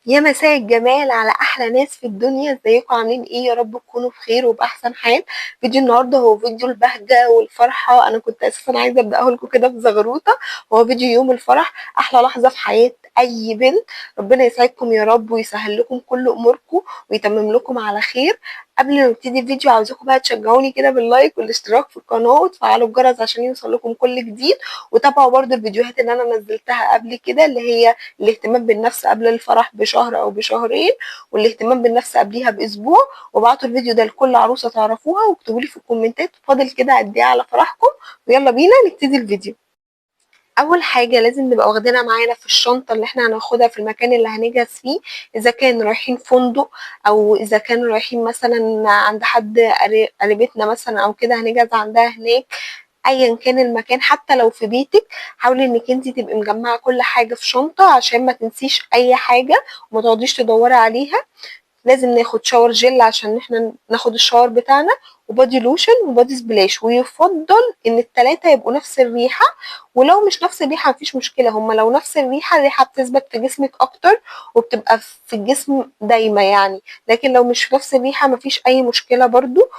يا مساء الجمال على احلى ناس في الدنيا. ازيكم عاملين ايه؟ يا رب تكونوا بخير وباحسن حال. فيديو النهارده هو فيديو البهجه والفرحه. انا كنت اساسا عايزه ابداه لكم كده بزغروطه. هو فيديو يوم الفرح، احلى لحظه في حياه اي بنت. ربنا يسعدكم يا رب ويسهل لكم كل اموركم ويتمم لكم على خير. قبل ما نبتدي الفيديو عاوزاكم بقى تشجعوني كده باللايك والاشتراك في القناه وتفعلوا الجرس عشان يوصل لكم كل جديد. وتابعوا برضو الفيديوهات اللي انا نزلتها قبل كده، اللي هي الاهتمام بالنفس قبل الفرح بشهر او بشهرين، والاهتمام بالنفس قبليها باسبوع. وابعتوا الفيديو ده لكل عروسه تعرفوها واكتبوا لي في الكومنتات فاضل كده قد ايه على فرحكم. ويلا بينا نبتدي الفيديو. اول حاجه لازم نبقى واخدينها معانا في الشنطه اللي احنا هناخدها في المكان اللي هنجهز فيه، اذا كان رايحين فندق او اذا كان رايحين مثلا عند حد قريبتنا مثلا او كده هنجهز عندها هناك. ايا كان المكان، حتى لو في بيتك حاولي انك انت تبقي مجمعه كل حاجه في شنطه عشان ما تنسيش اي حاجه وما تقعديش تدوري عليها. لازم ناخد شاور جل عشان احنا ناخد الشاور بتاعنا، وبادي لوشن وبادي سبلاش، ويفضل ان التلاتة يبقوا نفس الريحة. ولو مش نفس الريحة مفيش مشكلة، هما لو نفس الريحة الريحة بتثبت في جسمك اكتر وبتبقى في الجسم دايما يعني. لكن لو مش نفس الريحة مفيش اي مشكلة برضو.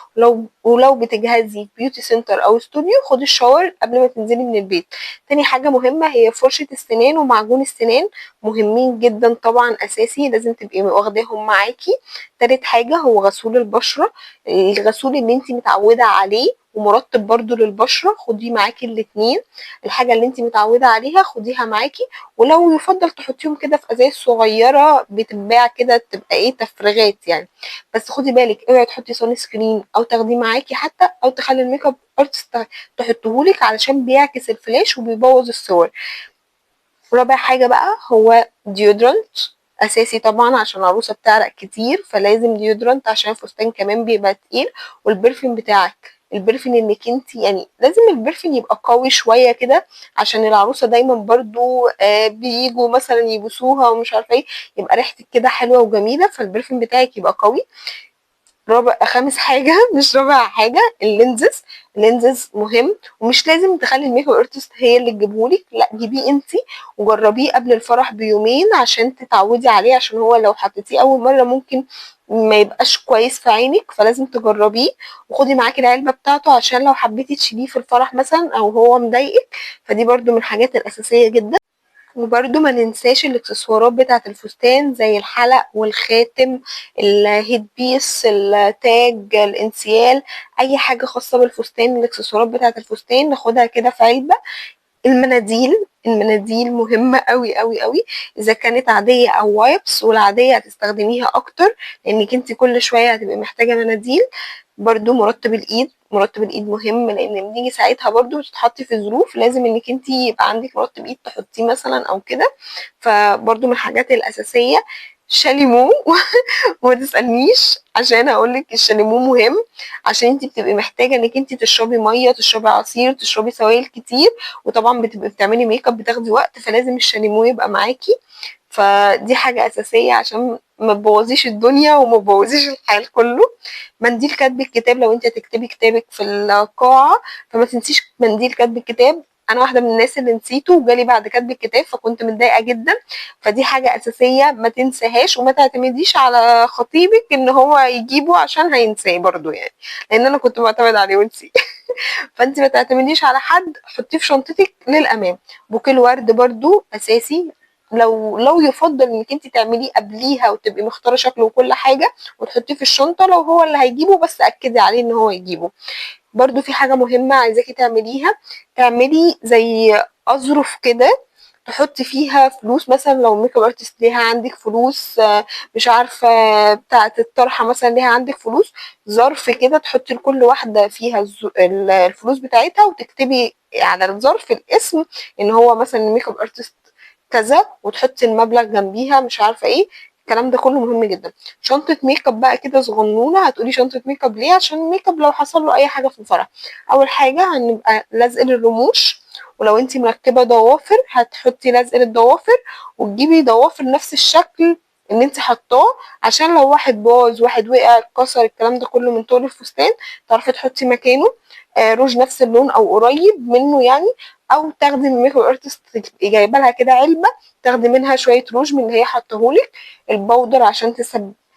ولو بتجهزي بيوتي سنتر او استوديو خدي الشاور قبل ما تنزلي من البيت. تاني حاجة مهمة هي فرشة السنان ومعجون السنان، مهمين جدا طبعا، اساسي لازم تبقي واخداهم معاكي. تالت حاجة هو غسول البشرة، الغسول اللي انت متعودة عليه، ومرطب برضو للبشرة خديه معاكي الاتنين. الحاجة اللي انت متعودة عليها خديها معاكي. ولو يفضل تحطيهم كده في ازاز صغيرة بتتباع كده تبقى ايه تفريغات يعني. بس خدي بالك اوعي تحطي سان سكرين او تاخديه معاكي حتى، او تخلي الميك اب ارتست تحطهولك علشان بيعكس الفلاش وبيبوظ الصور. رابع حاجة بقى هو ديودرنت، اساسي طبعا عشان العروسه بتعرق كتير فلازم ديودرنت عشان الفستان كمان بيبقى تقيل. والبرفين بتاعك، البرفين انك انت يعني لازم البرفين يبقى قوي شويه كده عشان العروسه دايما برضو بيجوا مثلا يبوسوها ومش عارفه ايه، يبقى ريحتك كده حلوه وجميله، فالبرفين بتاعك يبقى قوي. خامس حاجة مش رابع حاجة، اللينزز. اللينزز مهم، ومش لازم تخلي الميك اب ارتست هي اللي تجيبهولك، لا جيبيه انتي وجربيه قبل الفرح بيومين عشان تتعودي عليه، عشان هو لو حطيتيه اول مرة ممكن ما يبقاش كويس في عينك، فلازم تجربيه. وخدي معاكي العلبة بتاعته عشان لو حبيتي تشيليه في الفرح مثلا او هو مضايقك، فدي برضو من الحاجات الاساسية جدا. وبرده ما ننساش الاكسسوارات بتاعة الفستان زي الحلق والخاتم، الهيد بيس، التاج، الانسيال، اي حاجة خاصة بالفستان. الاكسسوارات بتاعة الفستان ناخدها كده في علبة. المناديل، المناديل مهمة قوي قوي قوي، اذا كانت عادية او وايبس، والعادية هتستخدميها اكتر لانك انت كل شوية هتبقي محتاجة مناديل. برضو مرطب الايد، مرطب الايد مهم لان بنيجي ساعتها برضو بتتحطي في ظروف لازم انك انت يبقى عندك مرطب ايد تحطيه مثلا او كده، فبرضو من الحاجات الاساسيه. شاليمو وما تسالنيش عشان اقول لك الشاليمو مهم، عشان انت بتبقي محتاجه انك انت تشربي ميه، تشربي عصير، تشربي سوائل كتير، وطبعا بتبقي بتعملي ميك اب بتاخدي وقت، فلازم الشاليمو يبقى معاكي. فدي حاجة أساسية عشان ما تبوظيش الدنيا وما تبوظيش الحال كله. منديل كتب الكتاب، لو انت هتكتبي كتابك في القاعة فما تنسيش منديل كتب الكتاب. انا واحدة من الناس اللي نسيته وجالي بعد كتب الكتاب فكنت متضايقة جدا، فدي حاجة أساسية ما تنساهاش، وما تعتمديش على خطيبك ان هو يجيبه عشان هينساه برضو يعني، لان انا كنت معتمد عليه ونسيه. فانت ما تعتمديش على حد، حطيه في شنطتك للأمان. بوكيه الورد برضو أساسي، لو يفضل انك انت تعمليه قبليها وتبقي مختاره شكله وكل حاجه وتحطيه في الشنطه لو هو اللي هيجيبه، بس اكدي عليه ان هو يجيبه. برضو في حاجه مهمه عايزاكي تعمليها، تعملي زي اظرف كده تحطي فيها فلوس، مثلا لو ميك اب ارتست ليها عندك فلوس، مش عارفه بتاعه الطرحه مثلا ليها عندك فلوس، ظرف كده تحطي لكل واحده فيها الفلوس بتاعتها، وتكتبي على الظرف الاسم ان هو مثلا ميك اب ارتست كذا، وتحطي المبلغ جنبيها مش عارفه ايه. الكلام ده كله مهم جدا. شنطه ميك اب بقى كده صغنونه، هتقولي شنطه ميك اب ليه؟ عشان الميك اب لو حصل له اي حاجه في الفرح. اول حاجه هنبقى لازق للرموش، ولو انت مركبه ضوافر هتحطي لزق للضوافر، وتجيبي ضوافر نفس الشكل ان انت حطاه عشان لو واحد باظ، واحد وقع، اتكسر، الكلام ده كله من طول الفستان، تعرفي تحطي مكانه روج نفس اللون او قريب منه يعني. او تاخدي من ميك اب ارتست جايبه لها كده علبه، تاخدي منها شويه روج من اللي هي حطاهولك، البودر عشان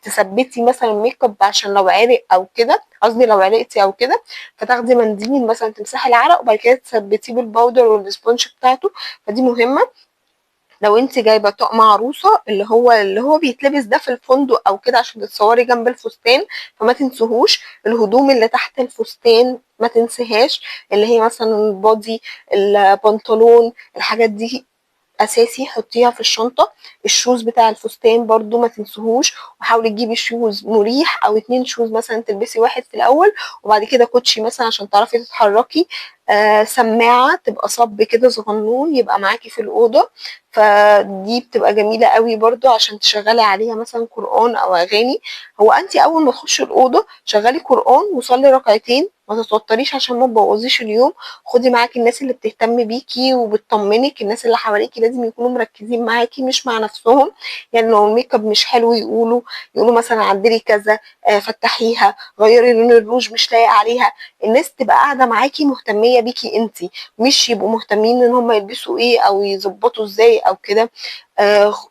تثبتي مثلا ميك اب عشان لو عرق او كده، قصدي لو عرقتي او كده، فتاخدي منديل مثلا تمسحي العرق وبعد كده تثبتيه بالبودر والسبونج بتاعته. فدي مهمه. لو انت جايبه طقم عروسه اللي هو بيتلبس ده في الفندق او كده عشان تتصوري جنب الفستان، فما تنسوهوش. الهدوم اللي تحت الفستان ما تنسيهاش، اللي هي مثلا البادي، البنطلون، الحاجات دي اساسي حطيها في الشنطه. الشوز بتاع الفستان برضو ما تنسوهوش، وحاولي تجيبي شوز مريح او 2 شوز، مثلا تلبسي واحد في الاول وبعد كده كوتشي مثلا عشان تعرفي تتحركي. سماعه تبقى صب كده صغنون يبقى معاكي في الاوضه، فدي بتبقى جميله قوي برضو عشان تشغلي عليها مثلا قران او اغاني. هو انت اول ما تخشي الاوضه شغلي قران وصلي ركعتين، ما تتوتريش عشان ما تبوظيش اليوم. خدي معاكي الناس اللي بتهتم بيكي وبتطمنك، الناس اللي حواليكي لازم يكونوا مركزين معاكي مش مع نفسهم. يعني لو الميك اب مش حلو يقولوا مثلا عدلي كذا، فتحيها، غيري لون الروج مش لايق عليها. الناس تبقى قاعده معاكي مهتميه بيكي انتي، مش يبقوا مهتمين ان هم يلبسوا ايه او يظبطوا ازاي او كده.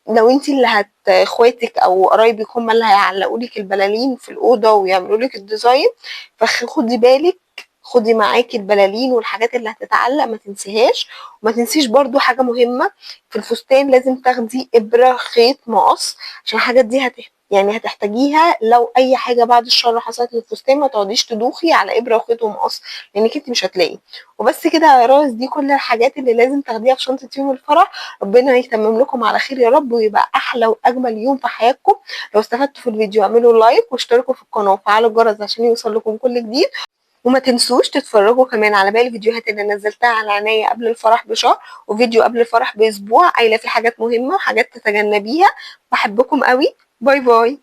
لو انتي اللي اخواتك او قرايبك هم اللي هيعلقوا لك البلالين في الاوضه ويعملوا لك الديزاين، فخدي بالك، خدي معاكي البلالين والحاجات اللي هتتعلق ما تنسيهاش. وما تنسيش برضو حاجة مهمة في الفستان، لازم تاخدي إبرة، خيط، مقص، عشان الحاجات دي يعني هتحتاجيها لو اي حاجه بعد الشر حصلت للفستان، ما تقعديش تدوخي على ابره وخيط ومقص لانك انت مش هتلاقي. وبس كده يا راس، دي كل الحاجات اللي لازم تاخديها في شنطه يوم الفرح. ربنا يتمم لكم على خير يا رب، ويبقى احلى واجمل يوم في حياتكم. لو استفدتوا في الفيديو اعملوا لايك واشتركوا في القناه وفعلوا الجرس عشان يوصل لكم كل جديد. وما تنسوش تتفرجوا كمان على باقي الفيديوهات اللي نزلتها على عينيا قبل الفرح بشهر، وفيديو قبل الفرح باسبوع قايله فيه حاجات مهمه وحاجات تتجنبيها. بحبكم قوي. باي باي.